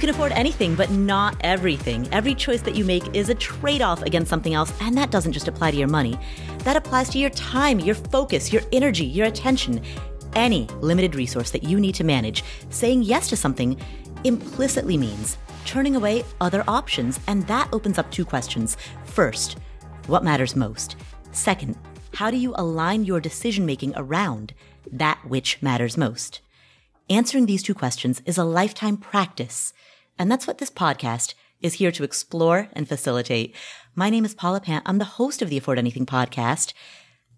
can afford anything, but not everything. Every choice that you make is a trade-off against something else, and that doesn't just apply to your money. That applies to your time, your focus, your energy, your attention, any limited resource that you need to manage. Saying yes to something implicitly means turning away other options, and that opens up two questions. First, what matters most? Second, how do you align your decision-making around that which matters most? Answering these two questions is a lifetime practice, and that's what this podcast is here to explore and facilitate. My name is Paula. I'm the host of the Afford Anything podcast.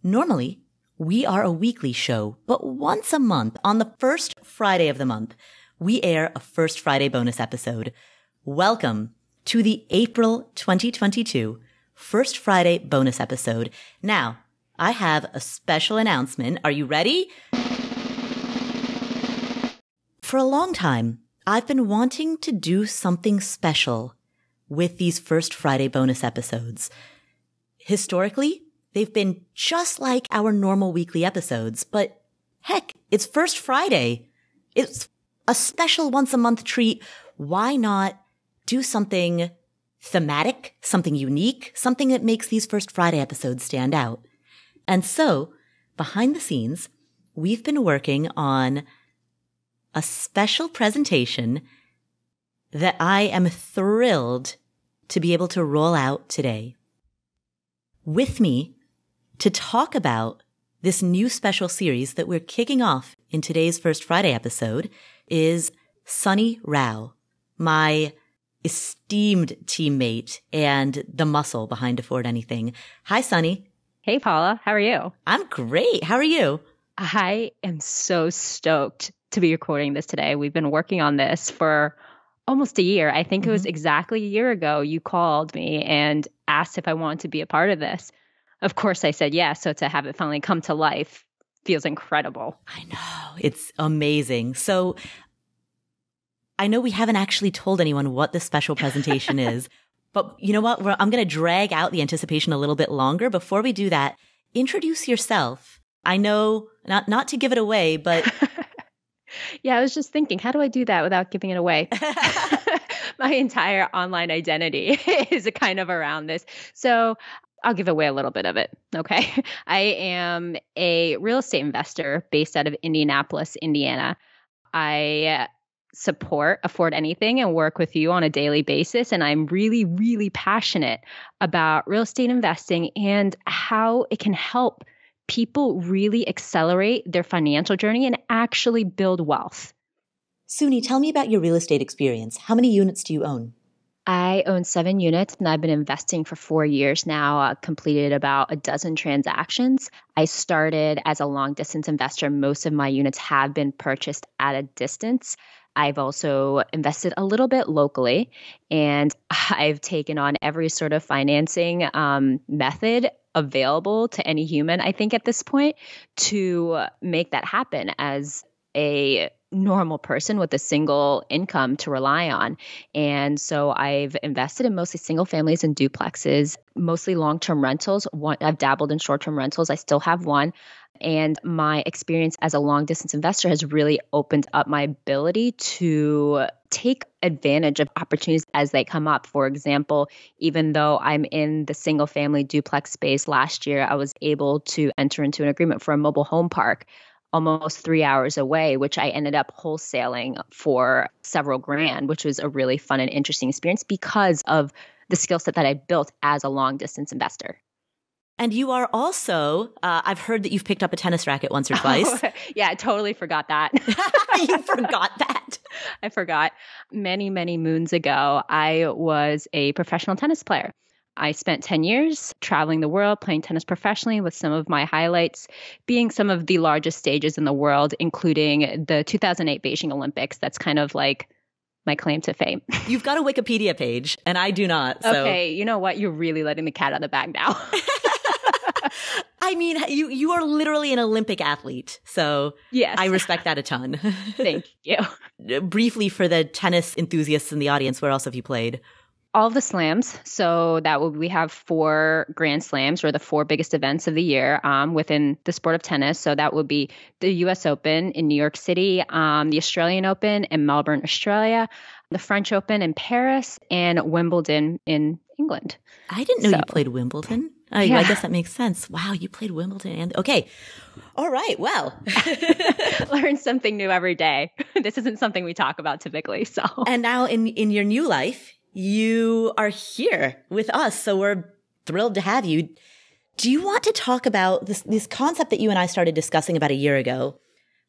Normally, we are a weekly show, but once a month, on the first Friday of the month, we air a First Friday bonus episode. Welcome to the April 2022 First Friday bonus episode. Now, I have a special announcement. Are you ready? For a long time, I've been wanting to do something special with these First Friday bonus episodes. Historically, they've been just like our normal weekly episodes, but heck, it's First Friday. It's a special once a month treat. Why not do something thematic, something unique, something that makes these First Friday episodes stand out? And so, behind the scenes, we've been working on a special presentation that I am thrilled to be able to roll out today. With me to talk about this new special series that we're kicking off in today's First Friday episode is Suni Rao, my esteemed teammate and the muscle behind Afford Anything. Hi, Suni. Hey, Paula. How are you? I'm great. How are you? I am so stoked to be recording this today. We've been working on this for almost a year. I think it was exactly a year ago you called me and asked if I wanted to be a part of this. Of course, I said yes. So to have it finally come to life feels incredible. I know. It's amazing. So I know we haven't actually told anyone what this special presentation is, but you know what? I'm going to drag out the anticipation a little bit longer. Before we do that, introduce yourself. I know not to give it away, but yeah, I was just thinking, how do I do that without giving it away? My entire online identity is kind of around this. So I'll give away a little bit of it. Okay. I am a real estate investor based out of Indianapolis, Indiana. I support Afford Anything and work with you on a daily basis. And I'm really, really passionate about real estate investing and how it can help people really accelerate their financial journey and actually build wealth. Suni, tell me about your real estate experience. How many units do you own? I own 7 units and I've been investing for 4 years now. I completed about a dozen transactions. I started as a long distance investor. Most of my units have been purchased at a distance. I've also invested a little bit locally, and I've taken on every sort of financing method available to any human, I think, at this point, to make that happen as a normal person with a single income to rely on. And so I've invested in mostly single families and duplexes, mostly long-term rentals. I've dabbled in short-term rentals. I still have one. And my experience as a long-distance investor has really opened up my ability to take advantage of opportunities as they come up. For example, even though I'm in the single-family duplex space last year, I was able to enter into an agreement for a mobile home park almost 3 hours away, which I ended up wholesaling for several grand, which was a really fun and interesting experience because of the skill set that I built as a long-distance investor. And you are also, I've heard that you've picked up a tennis racket once or twice. Oh, yeah, I totally forgot that. You forgot that. I forgot. Many, many moons ago, I was a professional tennis player. I spent 10 years traveling the world, playing tennis professionally, with some of my highlights being some of the largest stages in the world, including the 2008 Beijing Olympics. That's kind of like my claim to fame. You've got a Wikipedia page, and I do not. So. Okay, you know what? You're really letting the cat out of the bag now. I mean, you are literally an Olympic athlete, so yes. I respect that a ton. Thank you. Briefly, for the tennis enthusiasts in the audience, where else have you played? All of the slams. So we have 4 Grand Slams, or the 4 biggest events of the year within the sport of tennis. So that would be the U.S. Open in New York City, the Australian Open in Melbourne, Australia, the French Open in Paris, and Wimbledon in England. I didn't know you played Wimbledon. I guess that makes sense. Wow, you played Wimbledon. Okay. All right. Well. Learn something new every day. This isn't something we talk about typically. So. And now in your new life, you are here with us. So we're thrilled to have you. Do you want to talk about this concept that you and I started discussing about a year ago?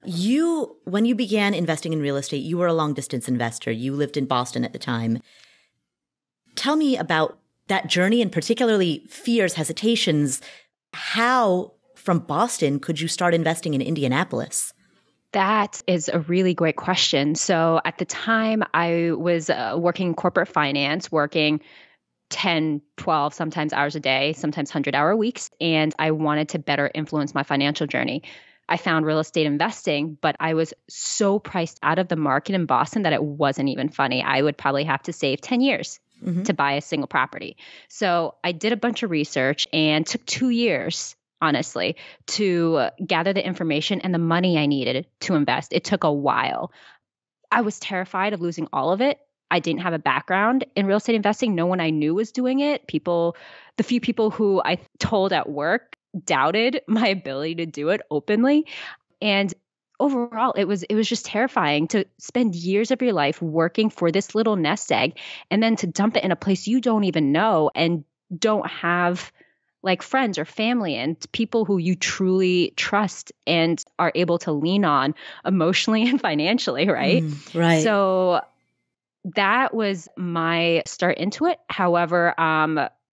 When you began investing in real estate, you were a long distance investor. You lived in Boston at the time. Tell me about that journey and particularly fears, hesitations. How from Boston could you start investing in Indianapolis? That is a really great question. So at the time I was working corporate finance, working 10, 12, sometimes hours a day, sometimes 100-hour weeks. And I wanted to better influence my financial journey. I found real estate investing, but I was so priced out of the market in Boston that it wasn't even funny. I would probably have to save 10 years to buy a single property. So I did a bunch of research and took 2 years, honestly, to gather the information and the money I needed to invest. It took a while. I was terrified of losing all of it. I didn't have a background in real estate investing. No one I knew was doing it. The few people who I told at work doubted my ability to do it openly. And overall, it was just terrifying to spend years of your life working for this little nest egg and then to dump it in a place you don't even know and don't have like friends or family and people who you truly trust and are able to lean on emotionally and financially, right? Right. So that was my start into it. However,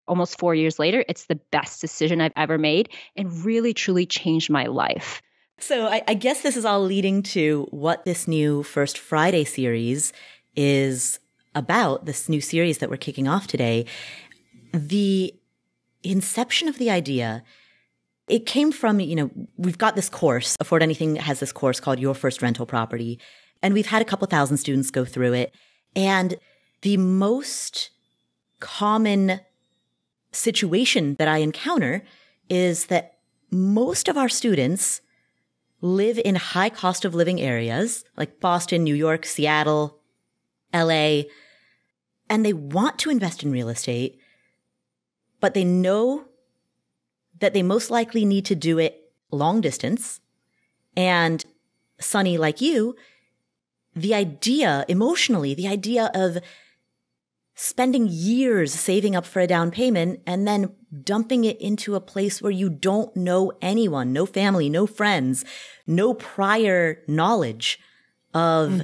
almost 4 years later, it's the best decision I've ever made and really, truly changed my life. So I guess this is all leading to what this new First Friday series is about, this new series that we're kicking off today. The inception of the idea, it came from, we've got this course. Afford Anything has this course called Your First Rental Property. And we've had a couple thousand students go through it. And the most common situation that I encounter is that most of our students live in high cost of living areas like Boston, New York, Seattle, LA, and they want to invest in real estate, but they know that they most likely need to do it long distance. And Suni, like you, the idea of spending years saving up for a down payment and then dumping it into a place where you don't know anyone, no family, no friends, no prior knowledge of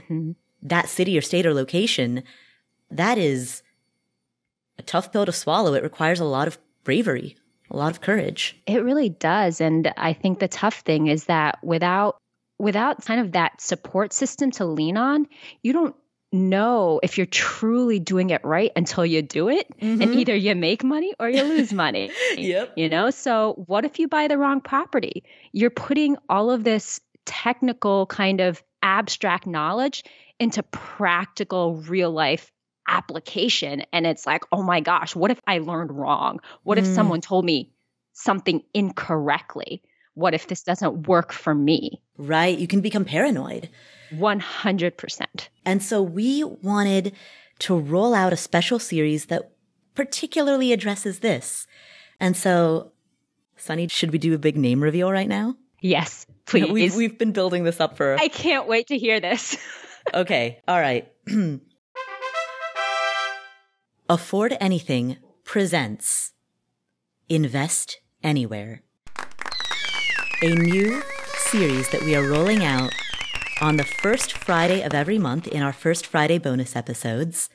that city or state or location, that is a tough pill to swallow. It requires a lot of bravery, a lot of courage. It really does. And I think the tough thing is that without kind of that support system to lean on, you don't know if you're truly doing it right until you do it. And either you make money or you lose money. Yep. So what if you buy the wrong property? You're putting all of this technical kind of abstract knowledge into practical real life application. And it's like, oh my gosh, what if I learned wrong? What if someone told me something incorrectly? What if this doesn't work for me? Right. You can become paranoid. 100%. And so we wanted to roll out a special series that particularly addresses this. And so, Suni, should we do a big name reveal right now? Yes, please. We've been building this up for... I can't wait to hear this. Okay. All right. Afford Anything presents Invest Anywhere, a new series that we are rolling out on the first Friday of every month in our First Friday bonus episodes.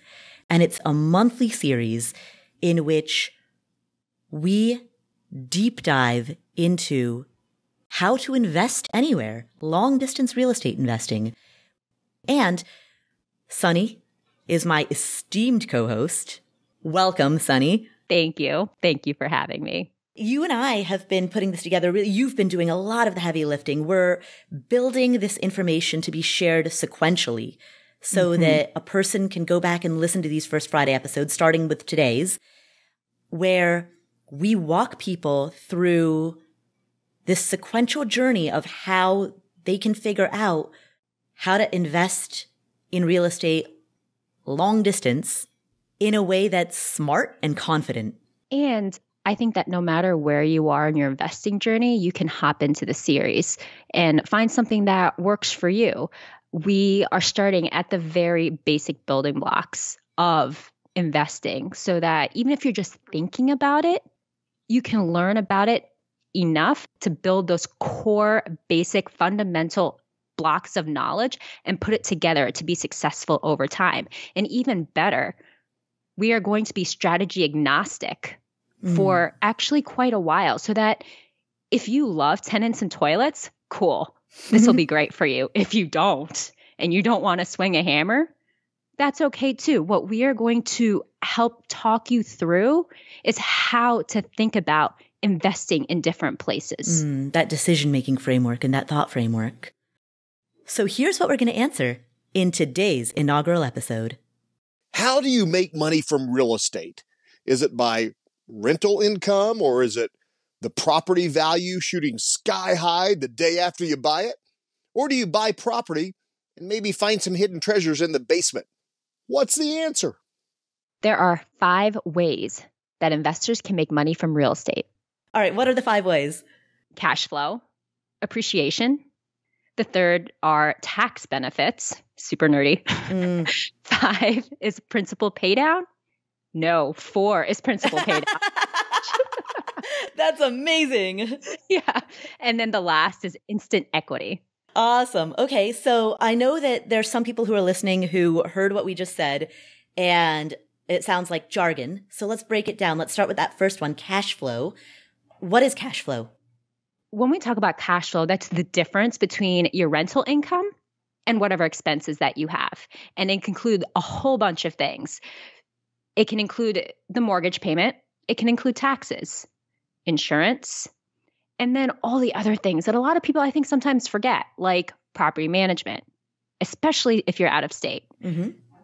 And it's a monthly series in which we deep dive into how to invest anywhere, long distance real estate investing. And Suni is my esteemed co-host. Welcome, Suni. Thank you. Thank you for having me. You and I have been putting this together. You've been doing a lot of the heavy lifting. We're building this information to be shared sequentially so that a person can go back and listen to these First Friday episodes, starting with today's, where we walk people through this sequential journey of how they can figure out how to invest in real estate long distance in a way that's smart and confident. And I think that no matter where you are in your investing journey, you can hop into the series and find something that works for you. We are starting at the very basic building blocks of investing so that even if you're just thinking about it, you can learn about it enough to build those core, basic, fundamental blocks of knowledge and put it together to be successful over time. And even better, we are going to be strategy agnostic for actually quite a while so that if you love tenants and toilets, cool, this will be great for you. If you don't, and you don't want to swing a hammer, that's okay too. What we are going to help talk you through is how to think about investing in different places. That decision-making framework and that thought framework. So here's what we're going to answer in today's inaugural episode. How do you make money from real estate? Is it by rental income, or is it the property value shooting sky high the day after you buy it? Or do you buy property and maybe find some hidden treasures in the basement? What's the answer? There are 5 ways that investors can make money from real estate. All right, what are the 5 ways? Cash flow, appreciation. The third are tax benefits, super nerdy. 5 is principal paydown. No, 4 is principal paydown. That's amazing. Yeah. And then the last is instant equity. Awesome. Okay, so I know that there's some people who are listening who heard what we just said, and it sounds like jargon. So let's break it down. Let's start with that first one, cash flow. What is cash flow? When we talk about cash flow, that's the difference between your rental income and whatever expenses that you have. And it can include a whole bunch of things. It can include the mortgage payment. It can include taxes, insurance, and then all the other things that a lot of people, I think, sometimes forget, like property management, especially if you're out of state.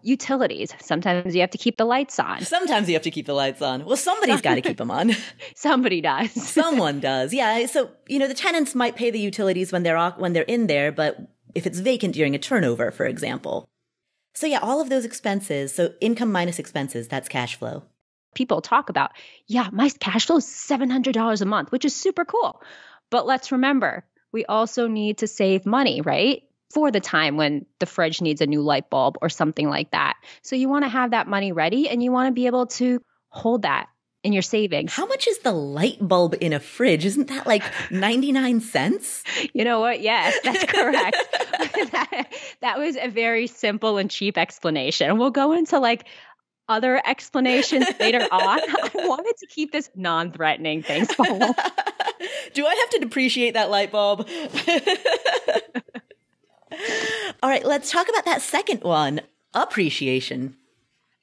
Utilities. Sometimes you have to keep the lights on. Sometimes you have to keep the lights on. Well, somebody's got to keep them on. Somebody does. Someone does. Yeah. So, the tenants might pay the utilities when they're in there, but if it's vacant during a turnover, for example. So yeah, all of those expenses. So income minus expenses, that's cash flow. People talk about, yeah, my cash flow is $700 a month, which is super cool. But let's remember, we also need to save money, right? For the time when the fridge needs a new light bulb or something like that. So you want to have that money ready and you want to be able to hold that in your savings. How much is the light bulb in a fridge? Isn't that like 99 cents? You know what? Yes, that's correct. that was a very simple and cheap explanation. We'll go into other explanations later on. I wanted to keep this non-threatening. Thanks, Paula. Do I have to depreciate that light bulb? All right, let's talk about that second one, appreciation.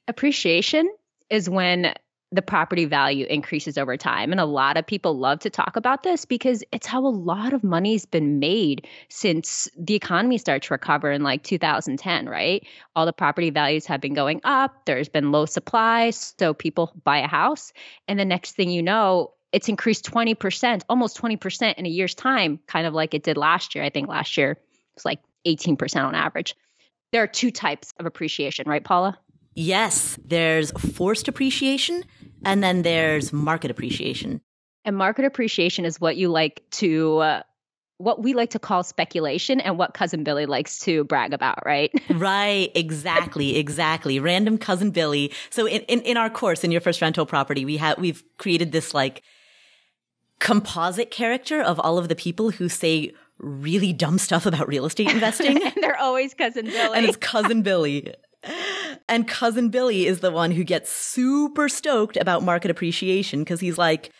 Appreciation is when the property value increases over time. And a lot of people love to talk about this because it's how a lot of money's been made since the economy started to recover in 2010, right? All the property values have been going up. There's been low supply. So people buy a house. And the next thing you know, it's increased 20%, almost 20% in a year's time, kind of like it did last year. I think last year it was 18% on average. There are 2 types of appreciation, right, Paula? Yes, there's forced appreciation and then there's market appreciation. And market appreciation is what you what we like to call speculation and what Cousin Billy likes to brag about, right? Right, exactly. Random Cousin Billy. So in our course, in your first rental property, we've created this composite character of all of the people who say really dumb stuff about real estate investing. And they're always Cousin Billy. And it's Cousin Billy. And Cousin Billy is the one who gets super stoked about market appreciation because he's like,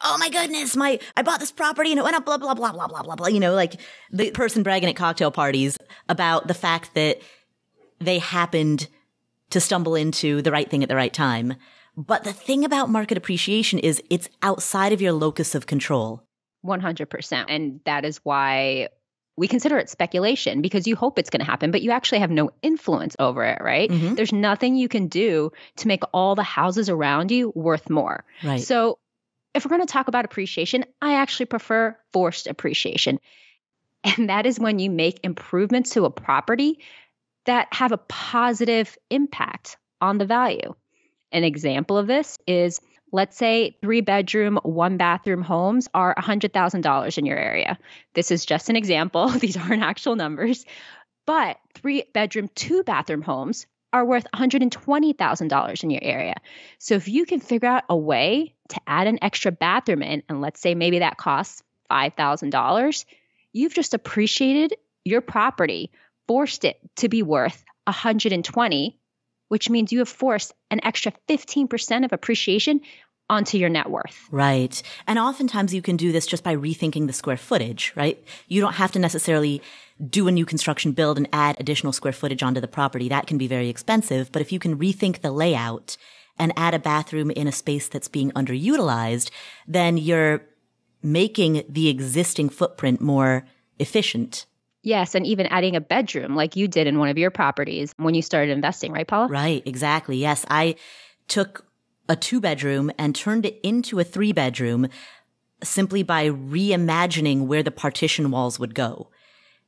oh my goodness, I bought this property and it went up, blah, blah, blah, blah, blah, blah, blah. The person bragging at cocktail parties about the fact that they happened to stumble into the right thing at the right time. But the thing about market appreciation is it's outside of your locus of control. 100%. And that is why we consider it speculation, because you hope it's going to happen, but you actually have no influence over it, right? Mm-hmm. There's nothing you can do to make all the houses around you worth more. Right. So if we're going to talk about appreciation, I actually prefer forced appreciation. And that is when you make improvements to a property that have a positive impact on the value. An example of this is, let's say 3-bedroom, 1-bathroom homes are $100,000 in your area. This is just an example. These aren't actual numbers. But 3-bedroom, 2-bathroom homes are worth $120,000 in your area. So if you can figure out a way to add an extra bathroom in, and let's say maybe that costs $5,000, you've just appreciated your property, forced it to be worth $120,000, which means you have forced an extra 15% of appreciation onto your net worth. Right. And oftentimes you can do this just by rethinking the square footage, right? You don't have to necessarily do a new construction build and add additional square footage onto the property. That can be very expensive. But if you can rethink the layout and add a bathroom in a space that's being underutilized, then you're making the existing footprint more efficient. Yes, and even adding a bedroom like you did in one of your properties when you started investing, right, Paula? Right, exactly. Yes, I took a 2-bedroom and turned it into a 3-bedroom simply by reimagining where the partition walls would go.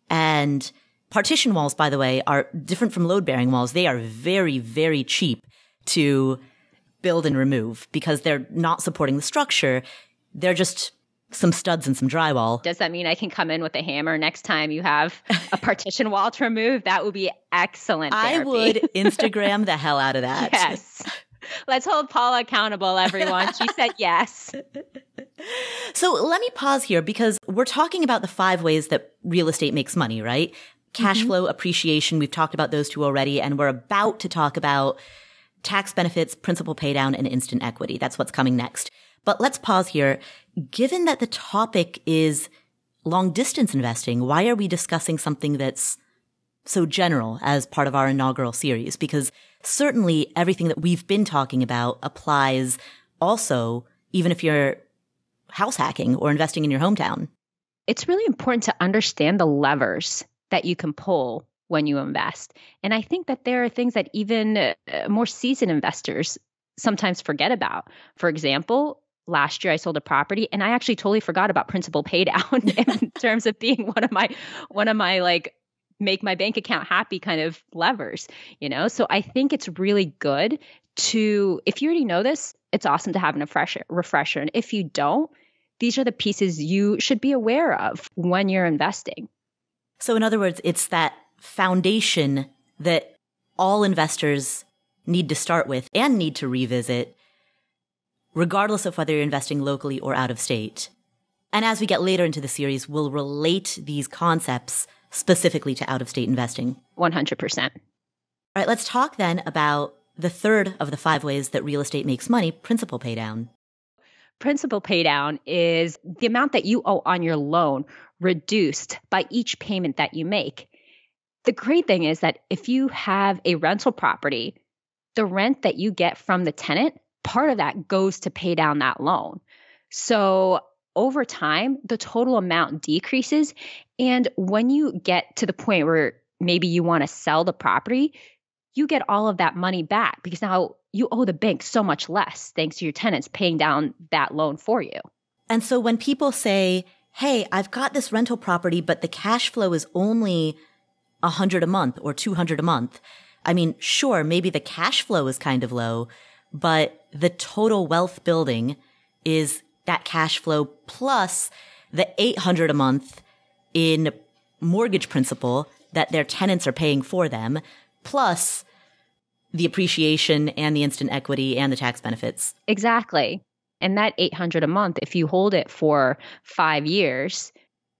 And partition walls, by the way, are different from load-bearing walls. They are very, very cheap to build and remove because they're not supporting the structure. They're just some studs and some drywall. Does that mean I can come in with a hammer next time you have a partition wall to remove? That would be excellent therapy. I would Instagram the hell out of that. Yes. Let's hold Paula accountable, everyone. She said yes. So let me pause here because we're talking about the 5 ways that real estate makes money, right? Cash flow, appreciation. We've talked about those 2 already, and we're about to talk about tax benefits, principal paydown, and instant equity. That's what's coming next. But let's pause here. Given that the topic is long distance investing, why are we discussing something that's so general as part of our inaugural series? Because certainly everything that we've been talking about applies also, even if you're house hacking or investing in your hometown. It's really important to understand the levers that you can pull when you invest. And I think that there are things that even more seasoned investors sometimes forget about. For example, last year I sold a property and I actually totally forgot about principal paydown in terms of being one of my like make my bank account happy kind of levers, you know? So I think it's really good to, if you already know this, it's awesome to have an refresher. And if you don't, these are the pieces you should be aware of when you're investing. So in other words, it's that foundation that all investors need to start with and need to revisit, regardless of whether you're investing locally or out of state. And as we get later into the series, we'll relate these concepts specifically to out-of-state investing. 100%. All right, let's talk then about the third of the 5 ways that real estate makes money, principal paydown. Principal paydown is the amount that you owe on your loan reduced by each payment that you make. The great thing is that if you have a rental property, the rent that you get from the tenant, part of that goes to pay down that loan. So over time, the total amount decreases. And when you get to the point where maybe you want to sell the property, you get all of that money back because now you owe the bank so much less thanks to your tenants paying down that loan for you. And so when people say, hey, I've got this rental property, but the cash flow is only $100 a month or $200 a month. I mean, sure, maybe the cash flow is kind of low, but the total wealth building is that cash flow plus the $800 a month in mortgage principal that their tenants are paying for them, plus the appreciation and the instant equity and the tax benefits. Exactly. And that $800 a month, if you hold it for 5 years,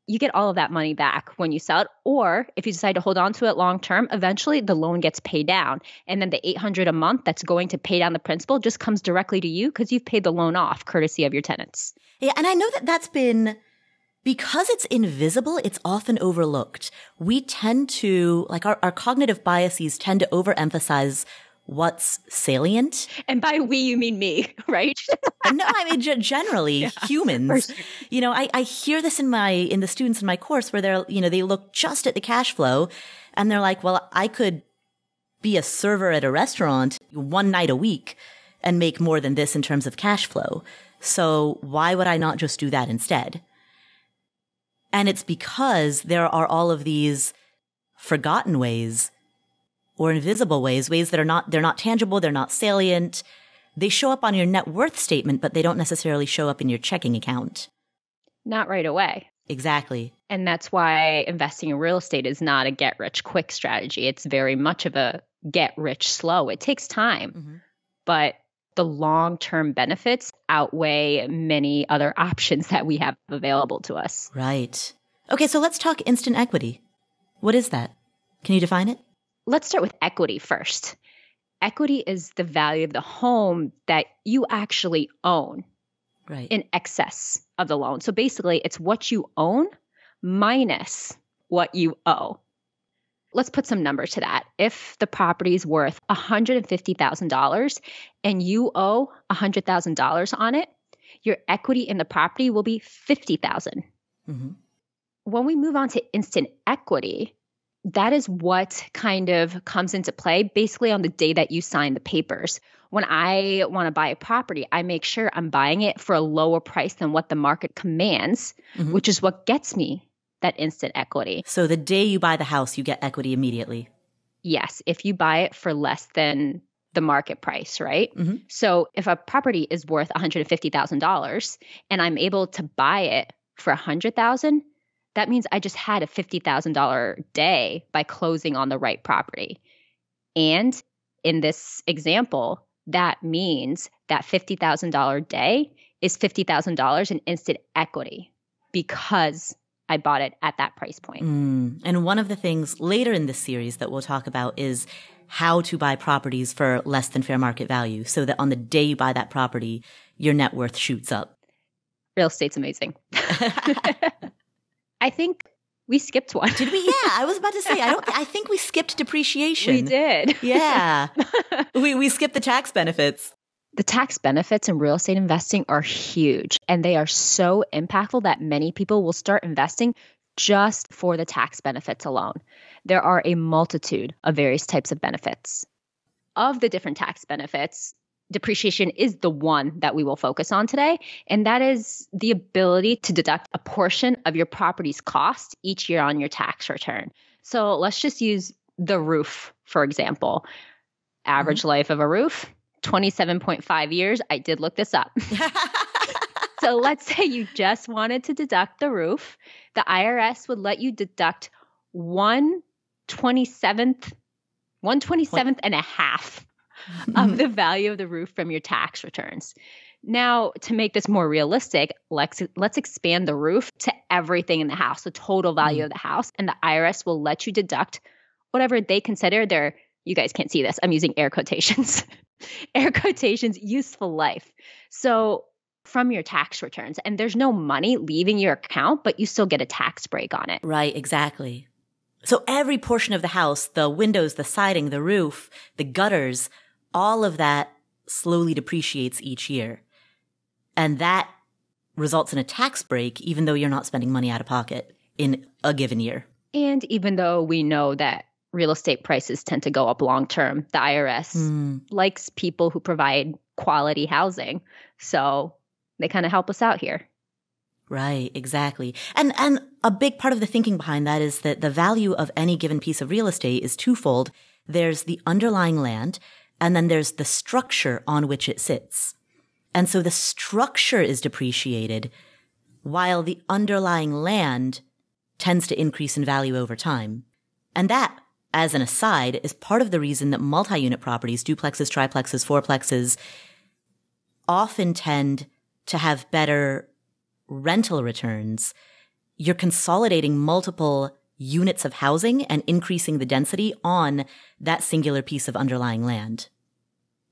you get all of that money back when you sell it. Or if you decide to hold on to it long term, eventually the loan gets paid down. And then the $800 a month that's going to pay down the principal just comes directly to you because you've paid the loan off courtesy of your tenants. Yeah, and I know that that's been, because it's invisible, it's often overlooked. We tend to, like our cognitive biases tend to overemphasize what's salient. And by we, you mean me, right? No, I mean, generally humans, sure. You know, I hear this in the students in my course where they're, you know, they look just at the cash flow and they're like, well, I could be a server at a restaurant one night a week and make more than this in terms of cash flow. So why would I not just do that instead? And it's because there are all of these forgotten ways or invisible ways that they're not tangible, they're not salient. They show up on your net worth statement, but they don't necessarily show up in your checking account. Not right away. Exactly. And that's why investing in real estate is not a get rich quick strategy. It's very much of a get rich slow. It takes time, but the long-term benefits outweigh many other options that we have available to us. Right. Okay, so let's talk instant equity. What is that? Can you define it? Let's start with equity first. Equity is the value of the home that you actually own. Right. In excess of the loan. So basically, it's what you own minus what you owe. Let's put some numbers to that. If the property is worth $150,000 and you owe $100,000 on it, your equity in the property will be $50,000. When we move on to instant equity, that is what kind of comes into play basically on the day that you sign the papers. When I want to buy a property, I make sure I'm buying it for a lower price than what the market commands, which is what gets me that instant equity. So the day you buy the house, you get equity immediately. Yes, if you buy it for less than the market price, right? So if a property is worth $150,000 and I'm able to buy it for $100,000, that means I just had a $50,000 day by closing on the right property. And in this example, that means that $50,000 day is $50,000 in instant equity because I bought it at that price point. And one of the things later in this series that we'll talk about is how to buy properties for less than fair market value so that on the day you buy that property, your net worth shoots up. Real estate's amazing. I think we skipped one. Did we? Yeah, I was about to say, I think we skipped depreciation. We did. Yeah. we skipped the tax benefits. The tax benefits in real estate investing are huge, and they are so impactful that many people will start investing just for the tax benefits alone. There are a multitude of various types of benefits. Of the different tax benefits, depreciation is the one that we will focus on today, and that is the ability to deduct a portion of your property's cost each year on your tax return. So let's just use the roof, for example. Average life of a roof, 27.5 years. I did look this up. So let's say you just wanted to deduct the roof. The IRS would let you deduct 1/27th and a half of the value of the roof from your tax returns. Now, to make this more realistic, let's expand the roof to everything in the house, the total value of the house, and the IRS will let you deduct whatever they consider their, you guys can't see this, I'm using air quotations, air quotations, useful life. So from your tax returns, and there's no money leaving your account, but you still get a tax break on it. Right, exactly. So every portion of the house, the windows, the siding, the roof, the gutters, all of that slowly depreciates each year. And that results in a tax break, even though you're not spending money out of pocket in a given year. And even though we know that real estate prices tend to go up long term, the IRS likes people who provide quality housing. So they kind of help us out here. Right, exactly. And a big part of the thinking behind that is that the value of any given piece of real estate is twofold. There's the underlying land, and then there's the structure on which it sits. And so the structure is depreciated while the underlying land tends to increase in value over time. And that, as an aside, is part of the reason that multi-unit properties, duplexes, triplexes, fourplexes, often tend to have better rental returns. You're consolidating multiple units of housing and increasing the density on that singular piece of underlying land.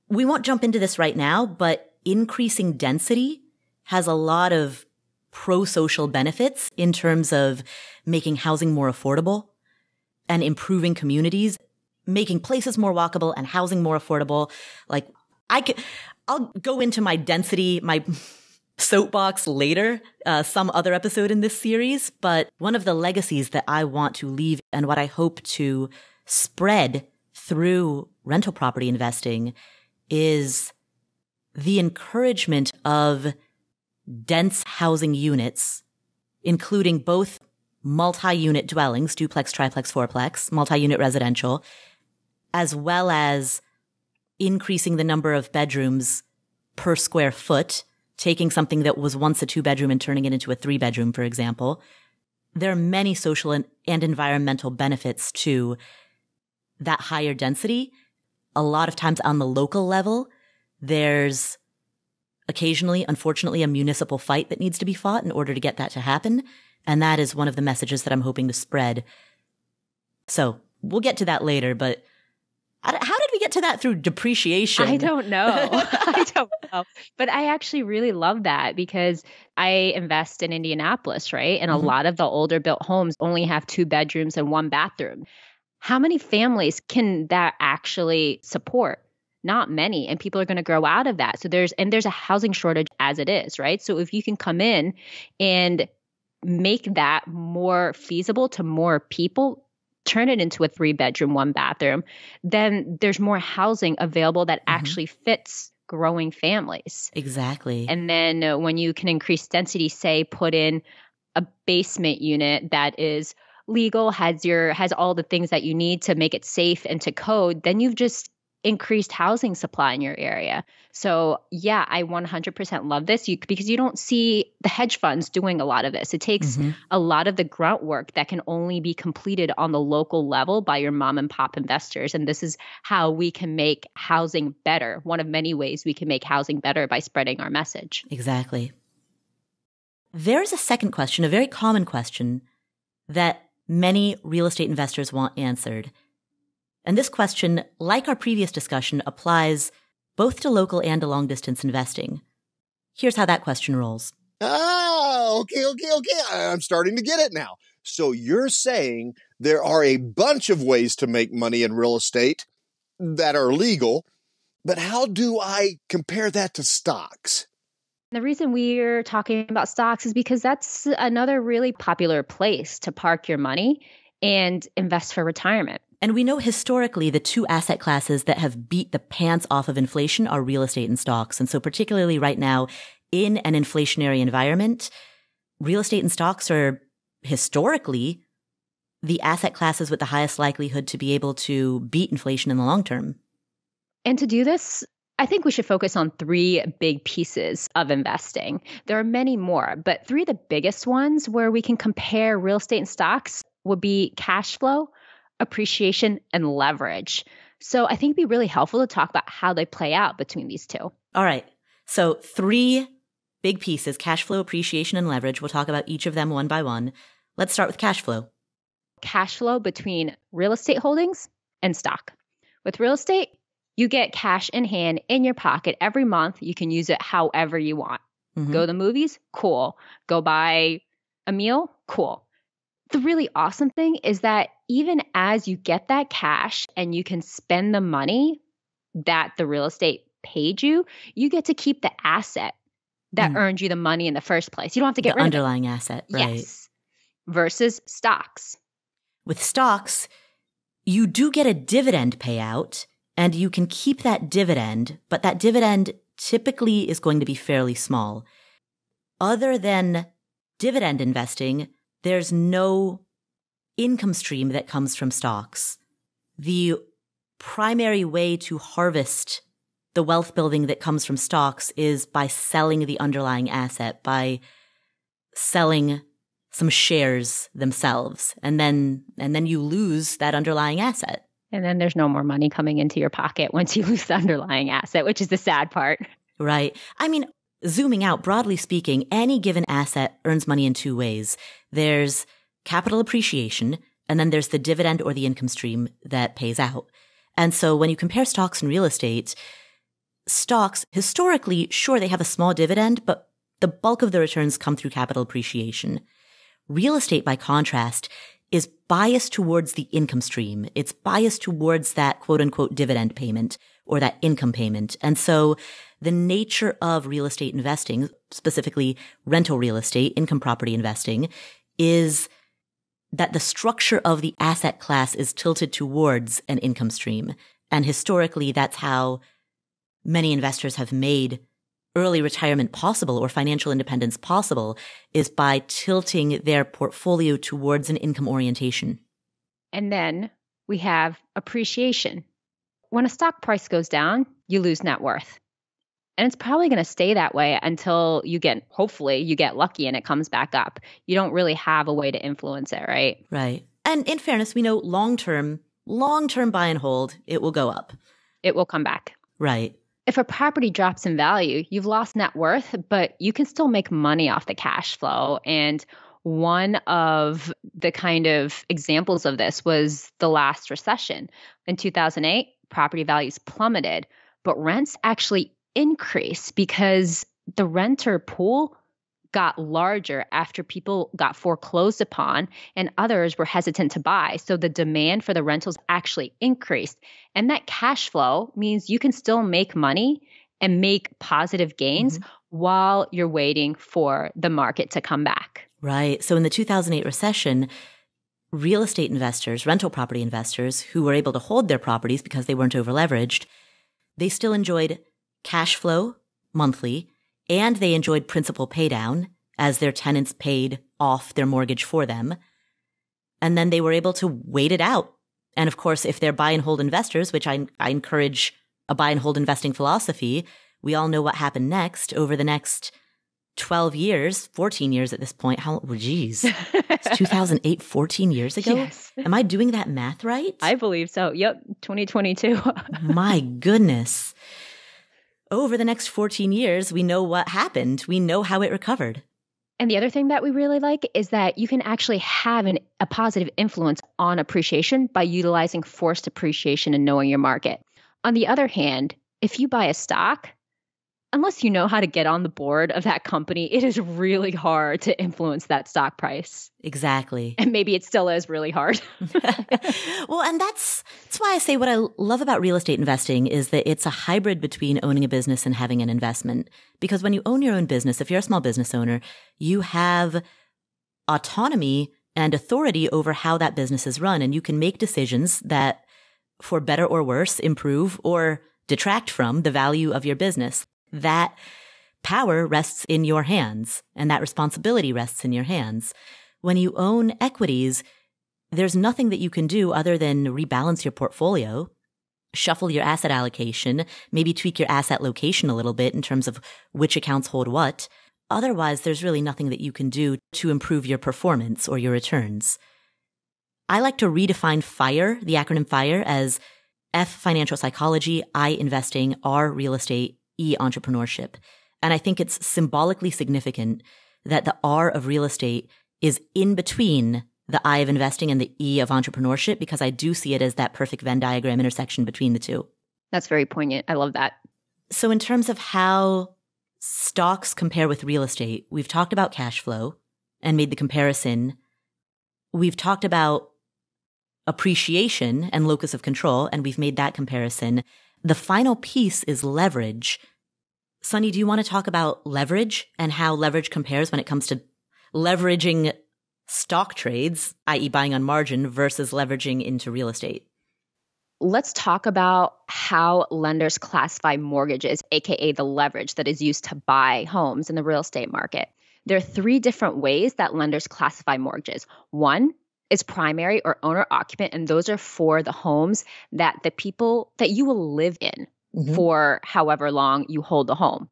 We won't jump into this right now, but increasing density has a lot of pro-social benefits in terms of making housing more affordable and improving communities, making places more walkable and housing more affordable. Like I'll go into my density, my soapbox later, some other episode in this series. But one of the legacies that I want to leave and what I hope to spread through rental property investing is the encouragement of dense housing units, including both multi-unit dwellings, duplex, triplex, fourplex, multi-unit residential, as well as increasing the number of bedrooms per square foot, taking something that was once a 2-bedroom and turning it into a 3-bedroom, for example. There are many social and environmental benefits to that higher density. A lot of times on the local level, there's occasionally, unfortunately, a municipal fight that needs to be fought in order to get that to happen. And that is one of the messages that I'm hoping to spread. So we'll get to that later, but how did we get to that through depreciation? I don't know. I don't know. But I actually really love that because I invest in Indianapolis, right? And a lot of the older built homes only have 2 bedrooms and 1 bathroom. How many families can that actually support? Not many. And people are going to grow out of that. So there's a housing shortage as it is, right? So if you can come in and make that more feasible to more people, turn it into a 3-bedroom, 1 bathroom, then there's more housing available that actually fits growing families. Exactly. And then when you can increase density, say put in a basement unit that is legal, has all the things that you need to make it safe and to code, then you've just increased housing supply in your area. So yeah, I 100% love this because you don't see the hedge funds doing a lot of this. It takes a lot of the grunt work that can only be completed on the local level by your mom and pop investors. And this is how we can make housing better. One of many ways we can make housing better by spreading our message. Exactly. There's a second question, a very common question that many real estate investors want answered. And this question, like our previous discussion, applies both to local and to long-distance investing. Here's how that question rolls. Okay. I'm starting to get it now. So you're saying there are a bunch of ways to make money in real estate that are legal, but how do I compare that to stocks? The reason we're talking about stocks is because that's another really popular place to park your money and invest for retirement. And we know historically the 2 asset classes that have beat the pants off of inflation are real estate and stocks. And so particularly right now in an inflationary environment, real estate and stocks are historically the asset classes with the highest likelihood to be able to beat inflation in the long term. And to do this, I think we should focus on 3 big pieces of investing. There are many more, but 3 of the biggest ones where we can compare real estate and stocks would be cash flow, appreciation, and leverage. So I think it'd be really helpful to talk about how they play out between these 2. All right. So 3 big pieces, cash flow, appreciation, and leverage. We'll talk about each of them one by one. Let's start with cash flow. Cash flow between real estate holdings and stock. With real estate, you get cash in hand in your pocket every month. You can use it however you want. Go to the movies? Cool. Go buy a meal? Cool. The really awesome thing is that even as you get that cash and you can spend the money that the real estate paid you, you get to keep the asset that earned you the money in the first place. You don't have to get rid of it. The underlying asset, right? Yes. Versus stocks. With stocks, you do get a dividend payout and you can keep that dividend, but that dividend typically is going to be fairly small. Other than dividend investing, there's no income stream that comes from stocks. The primary way to harvest the wealth building that comes from stocks is by selling the underlying asset, by selling some shares themselves. And then you lose that underlying asset. And then there's no more money coming into your pocket once you lose the underlying asset, which is the sad part. Right. I mean, zooming out, broadly speaking, any given asset earns money in 2 ways. There's capital appreciation, and then there's the dividend or the income stream that pays out. And so when you compare stocks and real estate, stocks, historically, sure, they have a small dividend, but the bulk of the returns come through capital appreciation. Real estate, by contrast, is biased towards the income stream. It's biased towards that quote unquote dividend payment or that income payment. And so the nature of real estate investing, specifically rental real estate, income property investing, is that the structure of the asset class is tilted towards an income stream. And historically, that's how many investors have made early retirement possible or financial independence possible, is by tilting their portfolio towards an income orientation. And then we have appreciation. When a stock price goes down, you lose net worth. And it's probably going to stay that way until hopefully you get lucky and it comes back up. You don't really have a way to influence it, right? Right. And in fairness, we know long-term buy and hold, it will go up. It will come back. Right. If a property drops in value, you've lost net worth, but you can still make money off the cash flow. And one of the kind of examples of this was the last recession. In 2008, property values plummeted, but rents actually increased because the renter pool got larger after people got foreclosed upon and others were hesitant to buy. So the demand for the rentals actually increased. And that cash flow means you can still make money and make positive gains while you're waiting for the market to come back. Right. So in the 2008 recession, real estate investors, rental property investors who were able to hold their properties because they weren't over-leveraged, they still enjoyed cash flow monthly, and they enjoyed principal paydown as their tenants paid off their mortgage for them. And then they were able to wait it out. And of course, if they're buy and hold investors, which I encourage a buy and hold investing philosophy, we all know what happened next over the next 12 years, 14 years at this point. It's 2008, 14 years ago? Yes. Am I doing that math right? I believe so. Yep, 2022. My goodness. Over the next 14 years, we know what happened. We know how it recovered. And the other thing that we really like is that you can actually have a positive influence on appreciation by utilizing forced appreciation and knowing your market. On the other hand, if you buy a stock, unless you know how to get on the board of that company, it is really hard to influence that stock price. Exactly. And maybe it still is really hard. Well, and that's why I say what I love about real estate investing is that it's a hybrid between owning a business and having an investment. Because when you own your own business, if you're a small business owner, you have autonomy and authority over how that business is run. And you can make decisions that, for better or worse, improve or detract from the value of your business. That power rests in your hands, and that responsibility rests in your hands. When you own equities, there's nothing that you can do other than rebalance your portfolio, shuffle your asset allocation, maybe tweak your asset location a little bit in terms of which accounts hold what. Otherwise, there's really nothing that you can do to improve your performance or your returns. I like to redefine FIRE, the acronym FIRE, as F, financial psychology, I, investing, R, real estate, E, entrepreneurship. And I think it's symbolically significant that the R of real estate is in between the I of investing and the E of entrepreneurship, because I do see it as that perfect Venn diagram intersection between the two. That's very poignant. I love that. So in terms of how stocks compare with real estate, we've talked about cash flow and made the comparison. We've talked about appreciation and locus of control, and we've made that comparison. The final piece is leverage. Suni, do you want to talk about leverage and how leverage compares when it comes to leveraging stock trades, i.e. buying on margin, versus leveraging into real estate? Let's talk about how lenders classify mortgages, aka the leverage that is used to buy homes in the real estate market. There are 3 different ways that lenders classify mortgages. One is primary or owner occupant, and those are for the homes that the people that you will live in for however long you hold the home.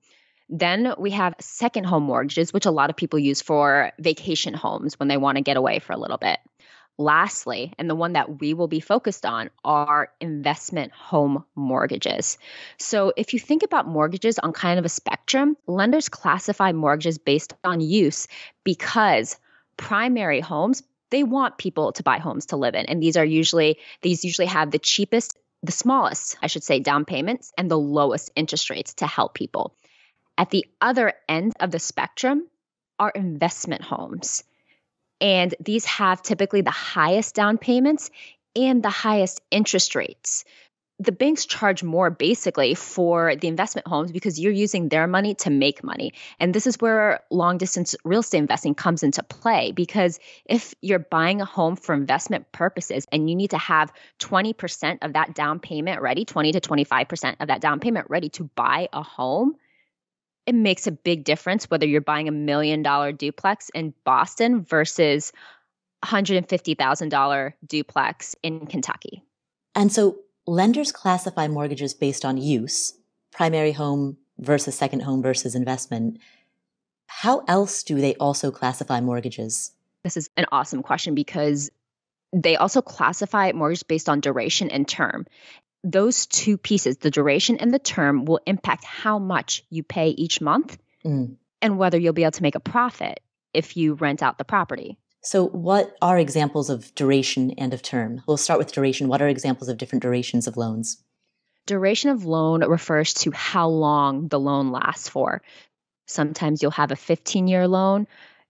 Then we have second home mortgages, which a lot of people use for vacation homes when they want to get away for a little bit. Lastly, and the one that we will be focused on, are investment home mortgages. So if you think about mortgages on kind of a spectrum, lenders classify mortgages based on use because primary homes, they want people to buy homes to live in. And these usually have the smallest, I should say, down payments and the lowest interest rates to help people. At the other end of the spectrum are investment homes. And these have typically the highest down payments and the highest interest rates. The banks charge more basically for the investment homes because you're using their money to make money. And this is where long distance real estate investing comes into play, because if you're buying a home for investment purposes and you need to have 20% of that down payment ready, 20 to 25% of that down payment ready to buy a home, it makes a big difference whether you're buying $1 million duplex in Boston versus $150,000 duplex in Kentucky. And so lenders classify mortgages based on use, primary home versus second home versus investment. How else do they also classify mortgages? This is an awesome question because they also classify mortgages based on duration and term. Those two pieces, the duration and the term, will impact how much you pay each month and whether you'll be able to make a profit if you rent out the property. So what are examples of duration and of term? We'll start with duration. What are examples of different durations of loans? Duration of loan refers to how long the loan lasts for. Sometimes you'll have a 15-year loan.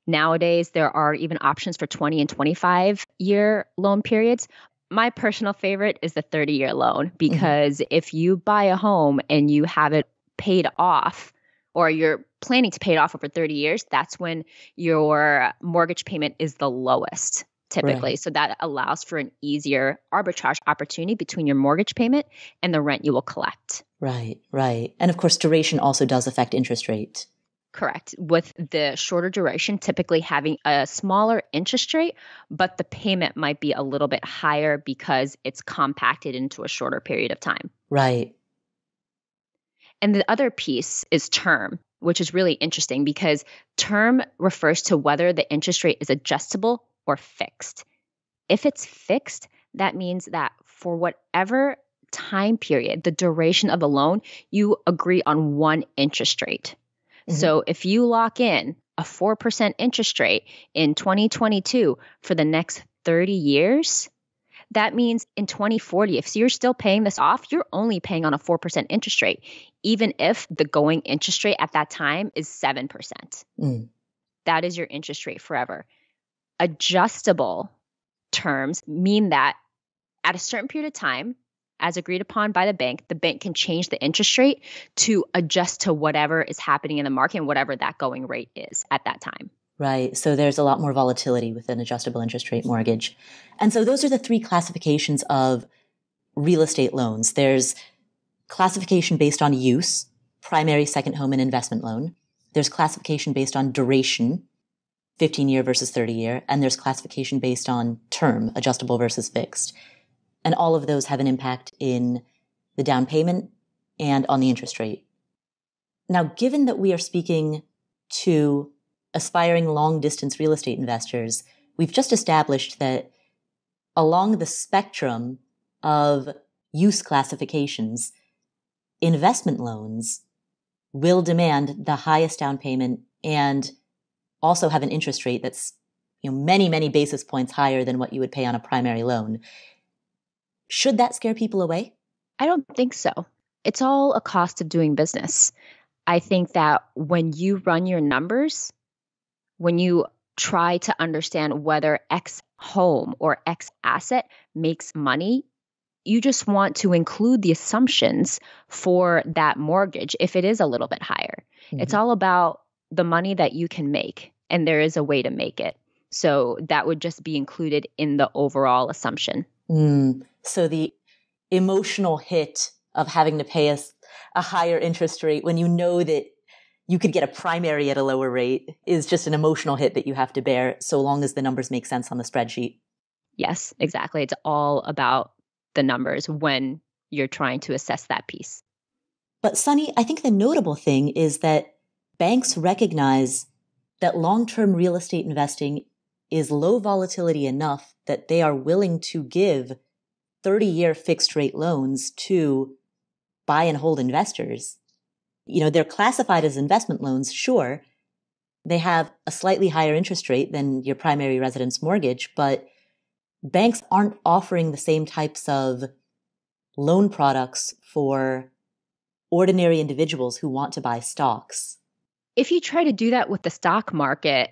Nowadays, there are even options for 20 and 25-year loan periods. My personal favorite is the 30-year loan because if you buy a home and you have it paid off, or you're planning to pay it off over 30 years, that's when your mortgage payment is the lowest typically. Right. So that allows for an easier arbitrage opportunity between your mortgage payment and the rent you will collect. Right, right. And of course, duration also does affect interest rate. Correct. With the shorter duration, typically having a smaller interest rate, but the payment might be a little bit higher because it's compacted into a shorter period of time. Right. And the other piece is term, which is really interesting because term refers to whether the interest rate is adjustable or fixed. If it's fixed, that means that for whatever time period, the duration of the loan, you agree on one interest rate. So if you lock in a 4% interest rate in 2022 for the next 30 years, that means in 2040, if you're still paying this off, you're only paying on a 4% interest rate, even if the going interest rate at that time is 7%. That is your interest rate forever. Adjustable terms mean that at a certain period of time, as agreed upon by the bank can change the interest rate to adjust to whatever is happening in the market and whatever that going rate is at that time. Right. So there's a lot more volatility with an adjustable interest rate mortgage. And so those are the three classifications of real estate loans. There's classification based on use, primary, second home, and investment loan. There's classification based on duration, 15-year versus 30-year. And there's classification based on term, adjustable versus fixed. And all of those have an impact in the down payment and on the interest rate. Now, given that we are speaking to aspiring long-distance real estate investors, we've just established that along the spectrum of use classifications, investment loans will demand the highest down payment and also have an interest rate that's many, many basis points higher than what you would pay on a primary loan. Should that scare people away? I don't think so. It's all a cost of doing business. I think that when you run your numbers, when you try to understand whether X home or X asset makes money, you just want to include the assumptions for that mortgage if it is a little bit higher. It's all about the money that you can make, and there is a way to make it. So that would just be included in the overall assumption. So the emotional hit of having to pay a higher interest rate when you know that you could get a primary at a lower rate is just an emotional hit that you have to bear so long as the numbers make sense on the spreadsheet. Yes, exactly. It's all about the numbers when you're trying to assess that piece. But Suni, I think the notable thing is that banks recognize that long-term real estate investing is low volatility enough that they are willing to give 30-year fixed rate loans to buy and hold investors. They're classified as investment loans, sure. They have a slightly higher interest rate than your primary residence mortgage, but banks aren't offering the same types of loan products for ordinary individuals who want to buy stocks. If you try to do that with the stock market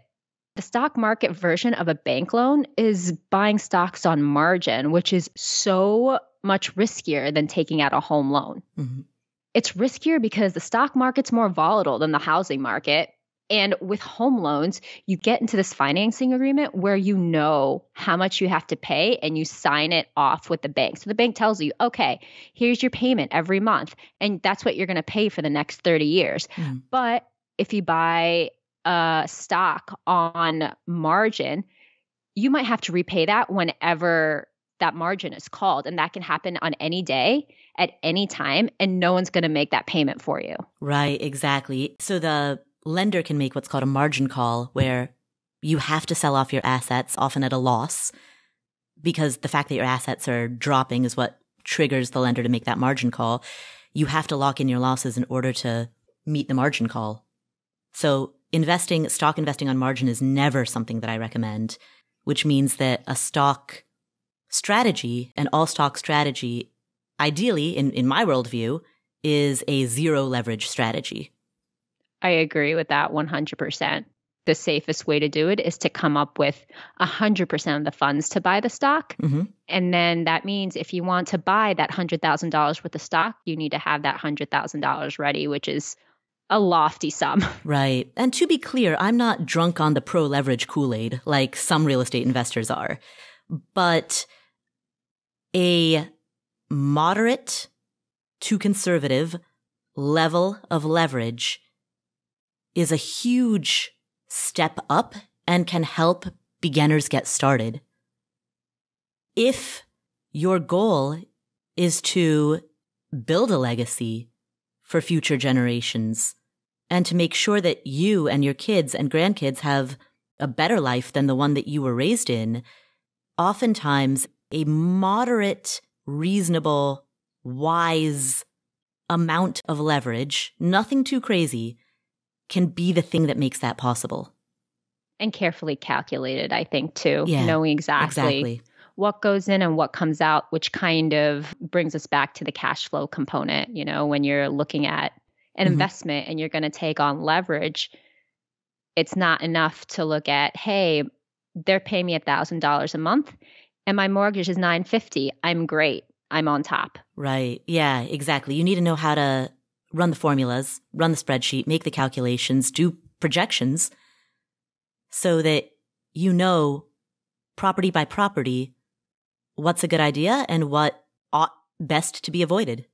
version of a bank loan is buying stocks on margin, which is so much riskier than taking out a home loan. It's riskier because the stock market's more volatile than the housing market. And with home loans, you get into this financing agreement where you know how much you have to pay and you sign it off with the bank. So the bank tells you, okay, here's your payment every month. And that's what you're going to pay for the next 30 years. But if you buy a stock on margin, you might have to repay that whenever that margin is called. And that can happen on any day at any time, and no one's going to make that payment for you. Right, exactly. So the lender can make what's called a margin call, where you have to sell off your assets, often at a loss, because the fact that your assets are dropping is what triggers the lender to make that margin call. You have to lock in your losses in order to meet the margin call. So stock investing on margin is never something that I recommend, which means that a stock strategy, an all stock strategy, ideally, in my worldview, is a zero leverage strategy. I agree with that 100%. The safest way to do it is to come up with 100% of the funds to buy the stock. Mm-hmm. And then that means if you want to buy that $100,000 worth of stock, you need to have that $100,000 ready, which is a lofty sum. Right. And to be clear, I'm not drunk on the pro leverage Kool-Aid like some real estate investors are, but a moderate to conservative level of leverage is a huge step up and can help beginners get started. If your goal is to build a legacy for future generations and to make sure that you and your kids and grandkids have a better life than the one that you were raised in, oftentimes a moderate, reasonable, wise amount of leverage, nothing too crazy, can be the thing that makes that possible. And carefully calculated, I think, too. Yeah, knowing exactly what goes in and what comes out, which kind of brings us back to the cash flow component. You know, when you're looking at an investment and you're going to take on leverage, it's not enough to look at, hey, they're paying me $1,000 a month and my mortgage is $950. I'm great. I'm on top. Right. Yeah, exactly. You need to know how to run the formulas, run the spreadsheet, make the calculations, do projections so that you know property by property what's a good idea and what ought best to be avoided.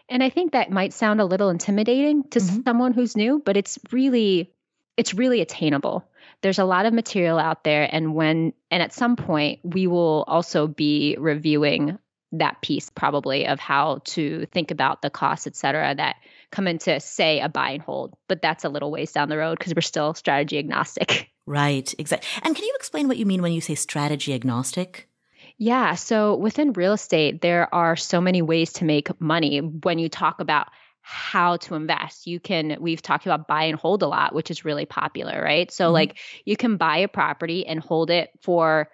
And I think that might sound a little intimidating to someone who's new, but it's really attainable. There's a lot of material out there, and at some point we will also be reviewing that piece probably of how to think about the costs, et cetera, that come into, say, a buy and hold. But that's a little ways down the road because we're still strategy agnostic. Right, exactly. And can you explain what you mean when you say strategy agnostic? Yeah. So within real estate, there are so many ways to make money when you talk about how to invest. We've talked about buy and hold a lot, which is really popular, right? So like you can buy a property and hold it for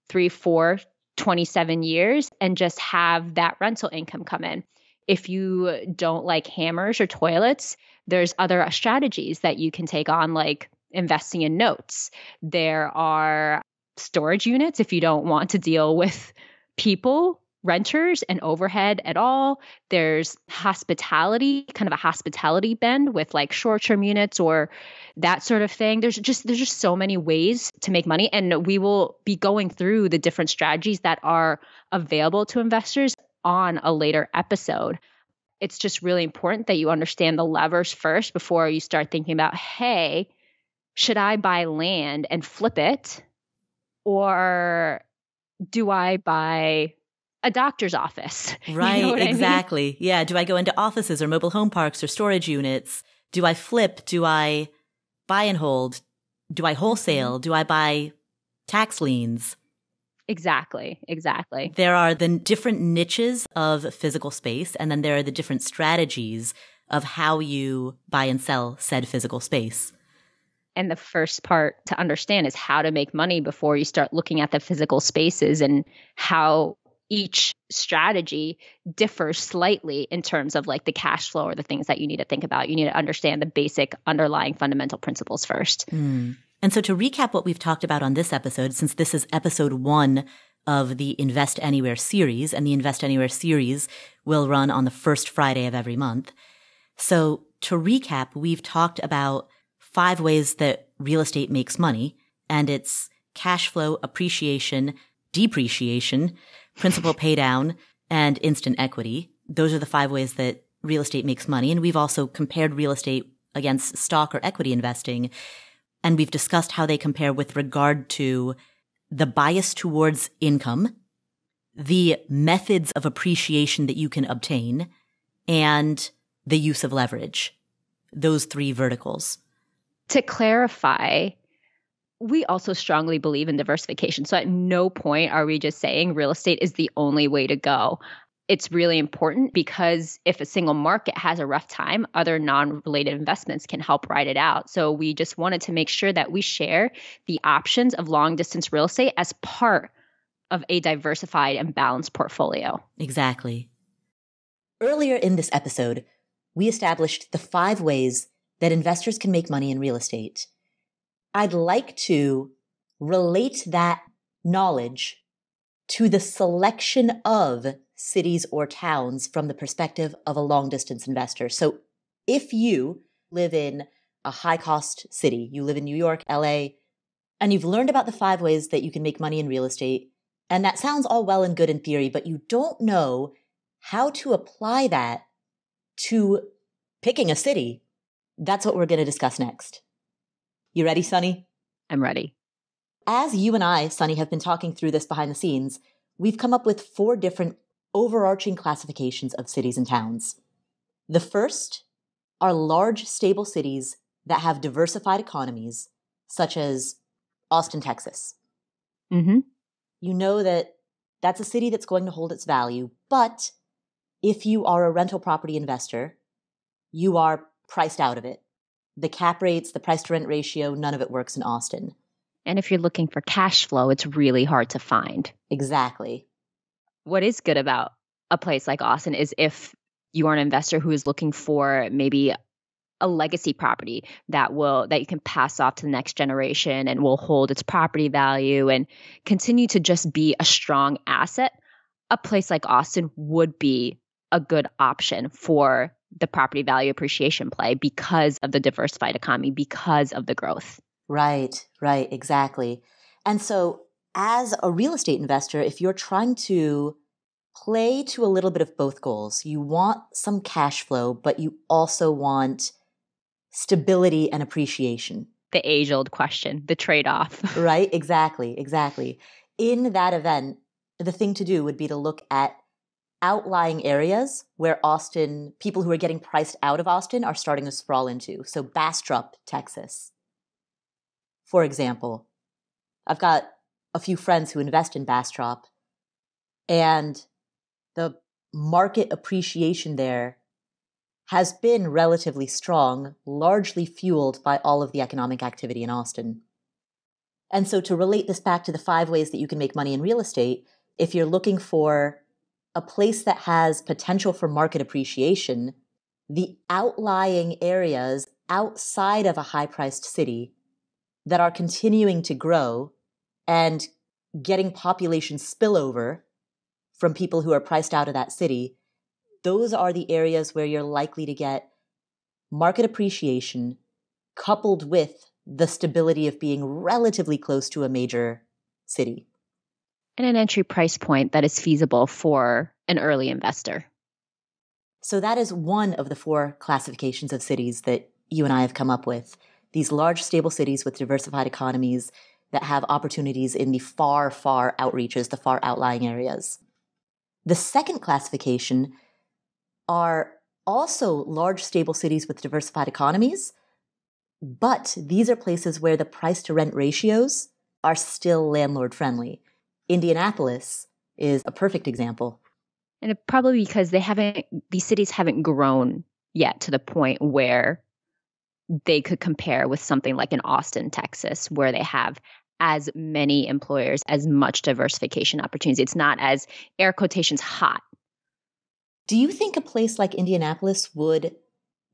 3, 4, 27 years and just have that rental income come in. If you don't like hammers or toilets, there's other strategies that you can take on, like investing in notes. There are storage units if you don't want to deal with people, renters, and overhead at all. There's hospitality, kind of a hospitality bend with like short-term units or that sort of thing. There's just so many ways to make money. And we will be going through the different strategies that are available to investors on a later episode. It's just really important that you understand the levers first before you start thinking about, hey, should I buy land and flip it? Or do I buy a doctor's office? Right, You know exactly. I mean? Yeah. Do I go into offices or mobile home parks or storage units? Do I flip? Do I buy and hold? Do I wholesale? Do I buy tax liens? Exactly. There are the different niches of physical space, and then there are the different strategies of how you buy and sell said physical space. And the first part to understand is how to make money before you start looking at the physical spaces and how each strategy differs slightly in terms of like the cash flow or the things that you need to think about. You need to understand the basic underlying fundamental principles first. And so to recap what we've talked about on this episode, since this is episode 1 of the Invest Anywhere series, and the Invest Anywhere series will run on the first Friday of every month. So to recap, we've talked about 5 ways that real estate makes money, and it's cash flow, appreciation, depreciation, principal paydown, and instant equity. Those are the 5 ways that real estate makes money. And we've also compared real estate against stock or equity investing. And we've discussed how they compare with regard to the bias towards income, the methods of appreciation that you can obtain, and the use of leverage. Those three verticals. To clarify, we also strongly believe in diversification. So at no point are we just saying real estate is the only way to go. It's really important because if a single market has a rough time, other non-related investments can help ride it out. So we just wanted to make sure that we share the options of long-distance real estate as part of a diversified and balanced portfolio. Exactly. Earlier in this episode, we established the 5 ways that investors can make money in real estate. I'd like to relate that knowledge to the selection of cities or towns from the perspective of a long-distance investor. So if you live in a high-cost city, you live in New York, LA, and you've learned about the 5 ways that you can make money in real estate, and that sounds all well and good in theory, but you don't know how to apply that to picking a city, that's what we're going to discuss next. You ready, Suni? I'm ready. As you and I, Suni, have been talking through this behind the scenes, we've come up with 4 different overarching classifications of cities and towns. The first are large, stable cities that have diversified economies, such as Austin, Texas. Mm-hmm. You know that that's a city that's going to hold its value, but if you are a rental property investor, you are priced out of it. The cap rates, the price to rent ratio, none of it works in Austin. And if you're looking for cash flow, it's really hard to find. Exactly. What is good about a place like Austin is if you are an investor who is looking for maybe a legacy property that you can pass off to the next generation and will hold its property value and continue to just be a strong asset, a place like Austin would be a good option for the property value appreciation play because of the diversified economy, because of the growth. Right, exactly. And so as a real estate investor, if you're trying to play to a little bit of both goals, you want some cash flow, but you also want stability and appreciation. The age-old question, the trade-off. Right, exactly. In that event, the thing to do would be to look at outlying areas where people who are getting priced out of Austin are starting to sprawl into. So Bastrop, Texas. For example, I've got a few friends who invest in Bastrop, and the market appreciation there has been relatively strong, largely fueled by all of the economic activity in Austin. And so to relate this back to the 5 ways that you can make money in real estate, if you're looking for a place that has potential for market appreciation, the outlying areas outside of a high-priced city that are continuing to grow and getting population spillover from people who are priced out of that city, those are the areas where you're likely to get market appreciation coupled with the stability of being relatively close to a major city. And an entry price point that is feasible for an early investor. So that is one of the 4 classifications of cities that you and I have come up with. These large, stable cities with diversified economies that have opportunities in the far, far outreaches, the far outlying areas. The second classification are also large, stable cities with diversified economies, but these are places where the price to rent ratios are still landlord friendly. Indianapolis is a perfect example. And probably because these cities haven't grown yet to the point where they could compare with something like in Austin, Texas, where they have as many employers, as much diversification opportunities. It's not as, air quotations, hot. Do you think a place like Indianapolis would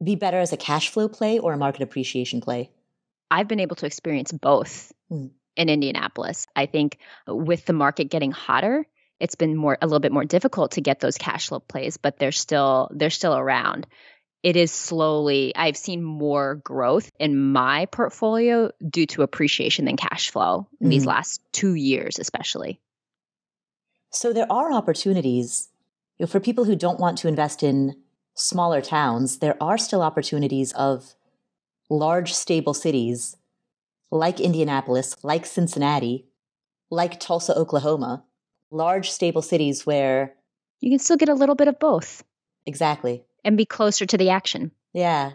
be better as a cash flow play or a market appreciation play? I've been able to experience both in Indianapolis. I think with the market getting hotter, it's been a little bit more difficult to get those cash flow plays, but they're still around. It is slowly, I've seen more growth in my portfolio due to appreciation than cash flow in these last 2 years, especially. So there are opportunities for people who don't want to invest in smaller towns. There are still opportunities of large, stable cities like Indianapolis, like Cincinnati, like Tulsa, Oklahoma, large, stable cities where... You can still get a little bit of both. Exactly. And be closer to the action. Yeah.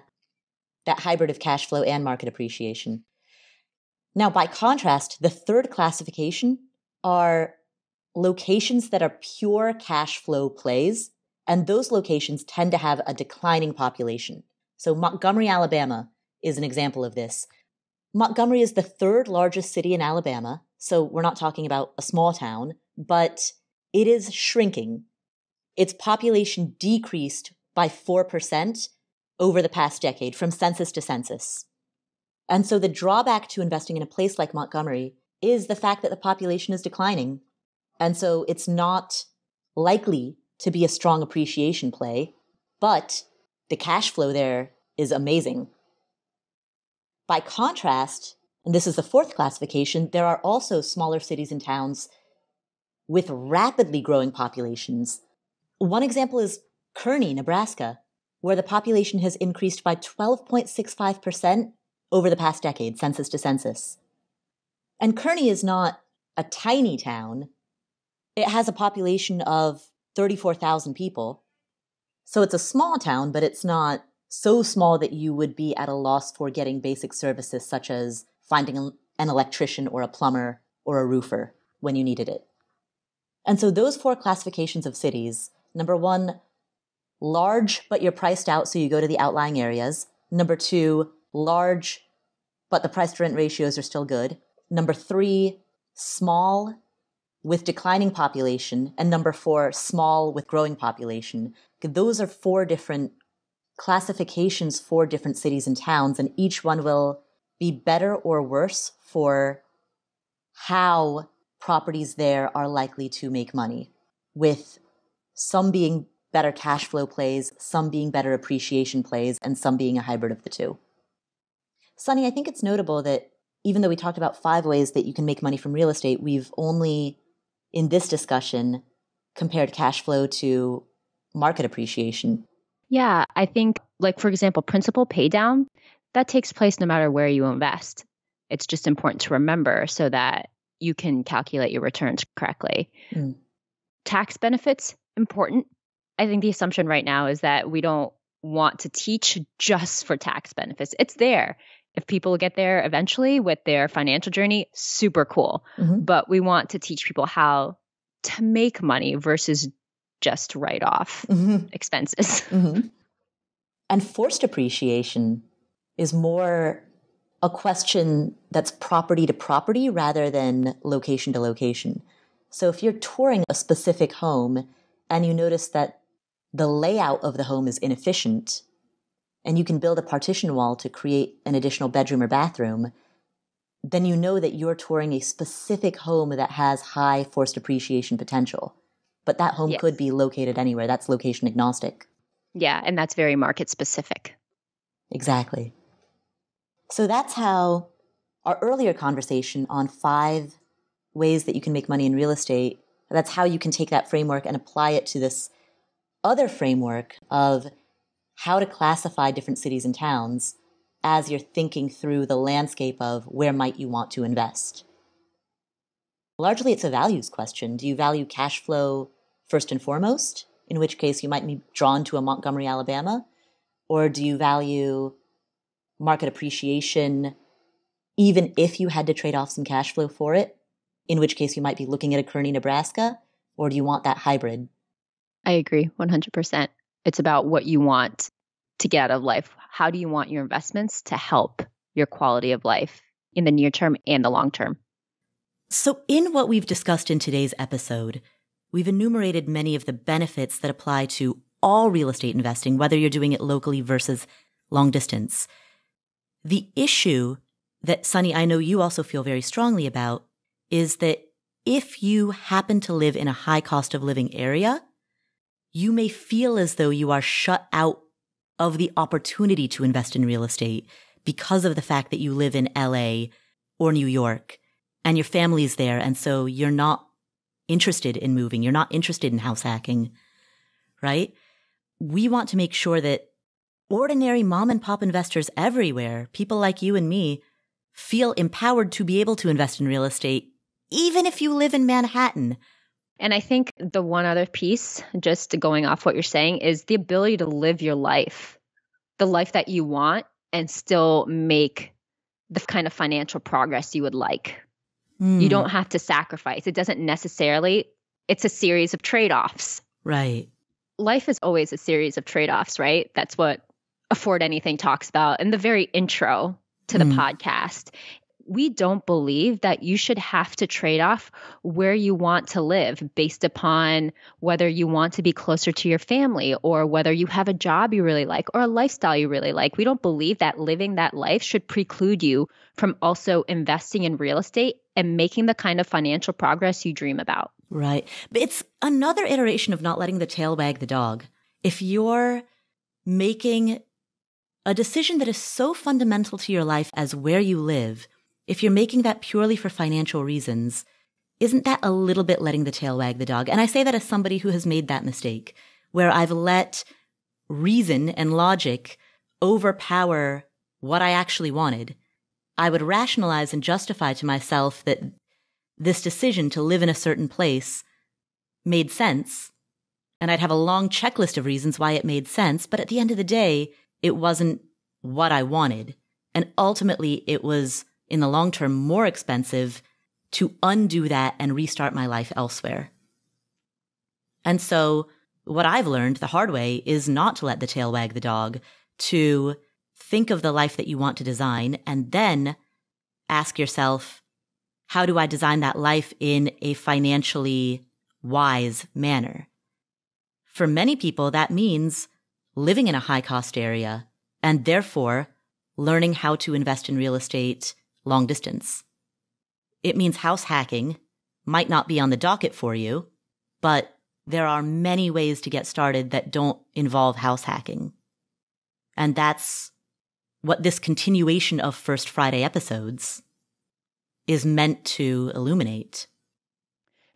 That hybrid of cash flow and market appreciation. Now, by contrast, the third classification are locations that are pure cash flow plays, and those locations tend to have a declining population. So Montgomery, Alabama is an example of this. Montgomery is the third largest city in Alabama, so we're not talking about a small town, but it is shrinking. Its population decreased by 4% over the past decade, from census to census. And so the drawback to investing in a place like Montgomery is the fact that the population is declining. And so it's not likely to be a strong appreciation play, but the cash flow there is amazing. By contrast, and this is the fourth classification, there are also smaller cities and towns with rapidly growing populations. One example is Kearney, Nebraska, where the population has increased by 12.65% over the past decade, census to census. And Kearney is not a tiny town. It has a population of 34,000 people. So it's a small town, but it's not so small that you would be at a loss for getting basic services such as finding an electrician or a plumber or a roofer when you needed it. And so those four classifications of cities, number one, large, but you're priced out, so you go to the outlying areas. Number two, large, but the price to rent ratios are still good. Number three, small with declining population. And number four, small with growing population. Those are four different classifications for different cities and towns, and each one will be better or worse for how properties there are likely to make money, with some being better cash flow plays, some being better appreciation plays, and some being a hybrid of the two. Suni, I think it's notable that even though we talked about 5 ways that you can make money from real estate, we've only, in this discussion, compared cash flow to market appreciation. Yeah, I think, like, for example, principal paydown, that takes place no matter where you invest. It's just important to remember so that you can calculate your returns correctly. Tax benefits, important. I think the assumption right now is that we don't want to teach just for tax benefits. It's there. If people get there eventually with their financial journey, super cool. But we want to teach people how to make money versus just write off expenses. And forced appreciation is more a question that's property to property rather than location to location. So if you're touring a specific home and you notice that the layout of the home is inefficient, and you can build a partition wall to create an additional bedroom or bathroom, then you know that you're touring a specific home that has high forced appreciation potential. But that home could be located anywhere. That's location agnostic. Yeah, and that's very market specific. Exactly. So that's how our earlier conversation on 5 ways that you can make money in real estate, that's how you can take that framework and apply it to this other framework of how to classify different cities and towns as you're thinking through the landscape of where might you want to invest. Largely, it's a values question. Do you value cash flow first and foremost, in which case you might be drawn to a Montgomery, Alabama? Or do you value market appreciation even if you had to trade off some cash flow for it, in which case you might be looking at a Kearney, Nebraska? Or do you want that hybrid? I agree 100%. It's about what you want to get out of life. How do you want your investments to help your quality of life in the near term and the long term? So in what we've discussed in today's episode, we've enumerated many of the benefits that apply to all real estate investing, whether you're doing it locally versus long distance. The issue that, Suni, I know you also feel very strongly about is that if you happen to live in a high cost of living area, you may feel as though you are shut out of the opportunity to invest in real estate because of the fact that you live in LA or New York and your family's there. And so you're not interested in moving. You're not interested in house hacking, right? We want to make sure that ordinary mom and pop investors everywhere, people like you and me, feel empowered to be able to invest in real estate, even if you live in Manhattan And I think the one other piece, just going off what you're saying, is the ability to live your life, the life that you want, and still make the kind of financial progress you would like. You don't have to sacrifice. It doesn't necessarily, it's a series of trade-offs. Right. Life is always a series of trade-offs, right? That's what Afford Anything talks about in the very intro to the podcast. We don't believe that you should have to trade off where you want to live based upon whether you want to be closer to your family or whether you have a job you really like or a lifestyle you really like. We don't believe that living that life should preclude you from also investing in real estate and making the kind of financial progress you dream about. Right. But it's another iteration of not letting the tail wag the dog. If you're making a decision that is so fundamental to your life as where you live, if you're making that purely for financial reasons, isn't that a little bit letting the tail wag the dog? And I say that as somebody who has made that mistake, where I've let reason and logic overpower what I actually wanted. I would rationalize and justify to myself that this decision to live in a certain place made sense, and I'd have a long checklist of reasons why it made sense, but at the end of the day, it wasn't what I wanted. And ultimately, it was, in the long term, more expensive to undo that and restart my life elsewhere. And so what I've learned the hard way is not to let the tail wag the dog, to think of the life that you want to design and then ask yourself, how do I design that life in a financially wise manner? For many people, that means living in a high-cost area and therefore learning how to invest in real estate long distance. It means house hacking might not be on the docket for you, but there are many ways to get started that don't involve house hacking. And that's what this continuation of First Friday episodes is meant to illuminate.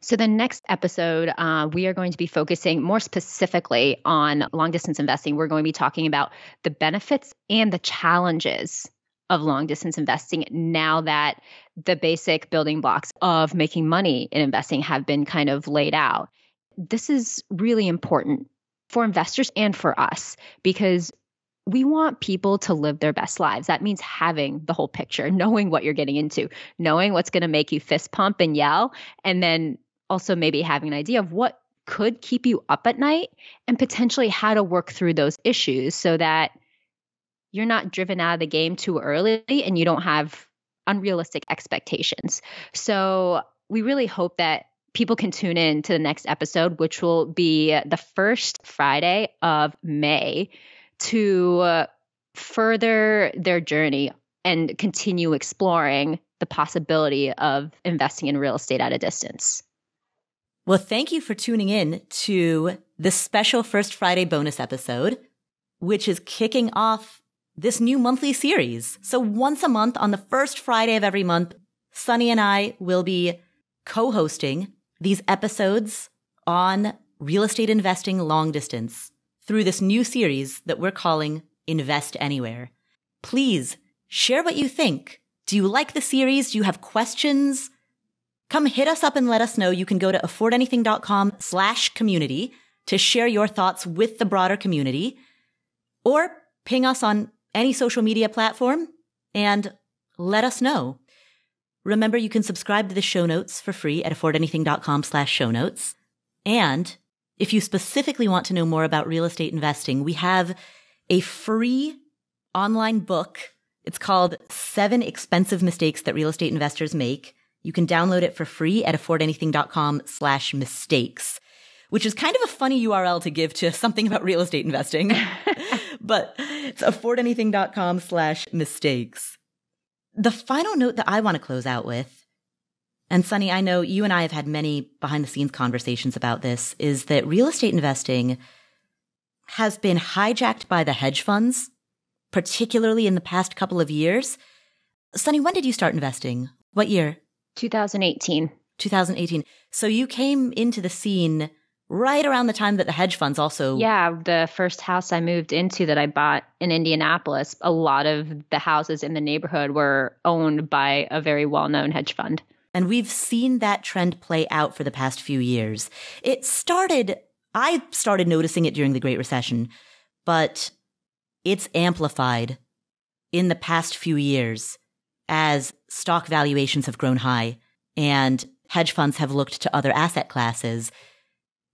So the next episode, we are going to be focusing more specifically on long-distance investing. We're going to be talking about the benefits and the challenges of long-distance investing now that the basic building blocks of making money in investing have been kind of laid out. This is really important for investors and for us because we want people to live their best lives. That means having the whole picture, knowing what you're getting into, knowing what's going to make you fist pump and yell, and then also maybe having an idea of what could keep you up at night and potentially how to work through those issues so that you're not driven out of the game too early and you don't have unrealistic expectations. So we really hope that people can tune in to the next episode, which will be the first Friday of May, to further their journey and continue exploring the possibility of investing in real estate at a distance. Well, thank you for tuning in to this special First Friday bonus episode, which is kicking off this new monthly series. So once a month on the first Friday of every month, Suni and I will be co-hosting these episodes on real estate investing long distance through this new series that we're calling Invest Anywhere. Please share what you think. Do you like the series? Do you have questions? Come hit us up and let us know. You can go to affordanything.com/community to share your thoughts with the broader community, or ping us on any social media platform and let us know. Remember, you can subscribe to the show notes for free at affordanything.com/show notes. And if you specifically want to know more about real estate investing, we have a free online book. It's called 7 Expensive Mistakes That Real Estate Investors Make. You can download it for free at affordanything.com/mistakes, which is kind of a funny URL to give to something about real estate investing. But it's affordanything.com/mistakes. The final note that I want to close out with, and Suni, I know you and I have had many behind the scenes conversations about this, is that real estate investing has been hijacked by the hedge funds, particularly in the past couple of years. Suni, when did you start investing? What year? 2018. 2018. So you came into the scene right around the time that the hedge funds also... Yeah, the first house I moved into that I bought in Indianapolis, a lot of the houses in the neighborhood were owned by a very well-known hedge fund. And we've seen that trend play out for the past few years. I started noticing it during the Great Recession, but it's amplified in the past few years as stock valuations have grown high and hedge funds have looked to other asset classes.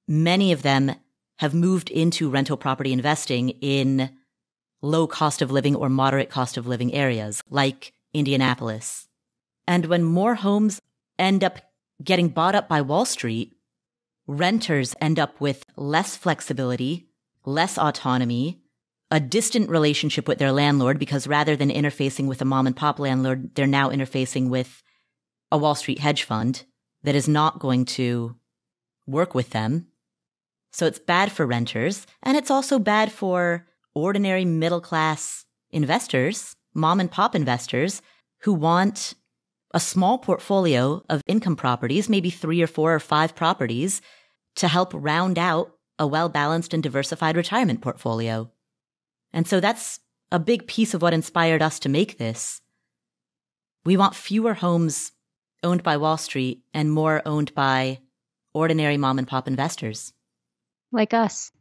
Many of them have moved into rental property investing in low cost of living or moderate cost of living areas like Indianapolis. And when more homes end up getting bought up by Wall Street, renters end up with less flexibility, less autonomy, a distant relationship with their landlord because rather than interfacing with a mom and pop landlord, they're now interfacing with a Wall Street hedge fund that is not going to work with them. So it's bad for renters, and it's also bad for ordinary middle-class investors, mom and pop investors, who want a small portfolio of income properties, maybe 3 or 4 or 5 properties, to help round out a well-balanced and diversified retirement portfolio. And so that's a big piece of what inspired us to make this. We want fewer homes owned by Wall Street and more owned by ordinary mom and pop investors. Like us.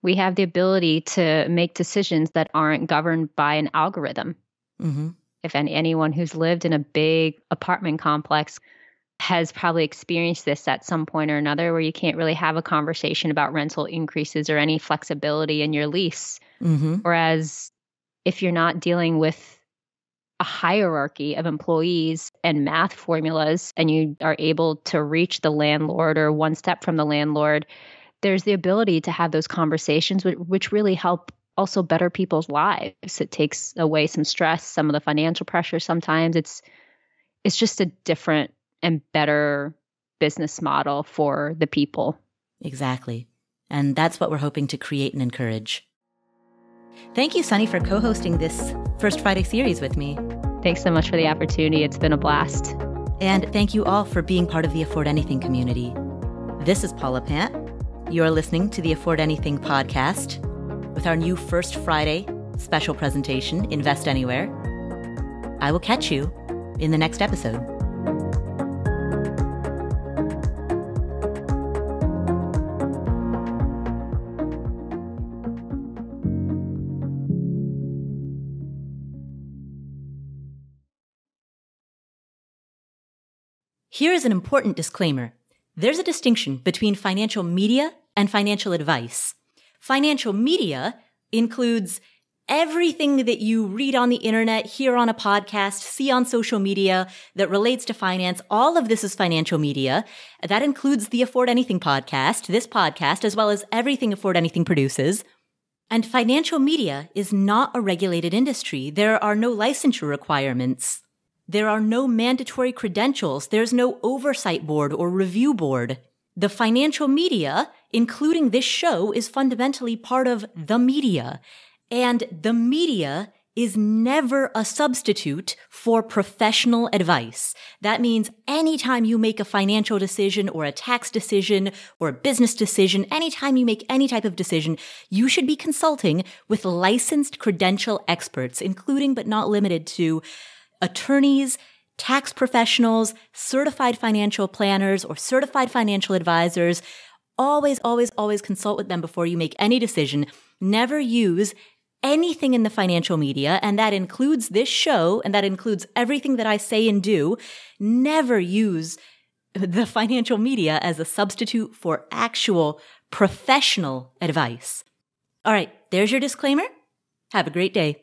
We have the ability to make decisions that aren't governed by an algorithm. Mm-hmm. If anyone who's lived in a big apartment complex has probably experienced this at some point or another, where you can't really have a conversation about rental increases or any flexibility in your lease. Mm-hmm. Whereas if you're not dealing with a hierarchy of employees and math formulas, and you are able to reach the landlord or one step from the landlord, there's the ability to have those conversations, which really help also better people's lives. It takes away some stress, some of the financial pressure. Sometimes it's just a different and better business model for the people. Exactly. And that's what we're hoping to create and encourage. Thank you, Suni, for co-hosting this First Friday series with me. Thanks so much for the opportunity. It's been a blast. And thank you all for being part of the Afford Anything community. This is Paula Pant. You're listening to the Afford Anything podcast with our new First Friday special presentation, Invest Anywhere. I will catch you in the next episode. Here is an important disclaimer. There's a distinction between financial media and financial advice. Financial media includes everything that you read on the internet, hear on a podcast, see on social media that relates to finance. All of this is financial media. That includes the Afford Anything podcast, this podcast, as well as everything Afford Anything produces. And financial media is not a regulated industry. There are no licensure requirements. There are no mandatory credentials. There's no oversight board or review board. The financial media, including this show, is fundamentally part of the media. And the media is never a substitute for professional advice. That means anytime you make a financial decision or a tax decision or a business decision, anytime you make any type of decision, you should be consulting with licensed credential experts, including but not limited to attorneys, tax professionals, certified financial planners, or certified financial advisors. Always, always, always consult with them before you make any decision. Never use anything in the financial media, and that includes this show, and that includes everything that I say and do. Never use the financial media as a substitute for actual professional advice. All right, there's your disclaimer. Have a great day.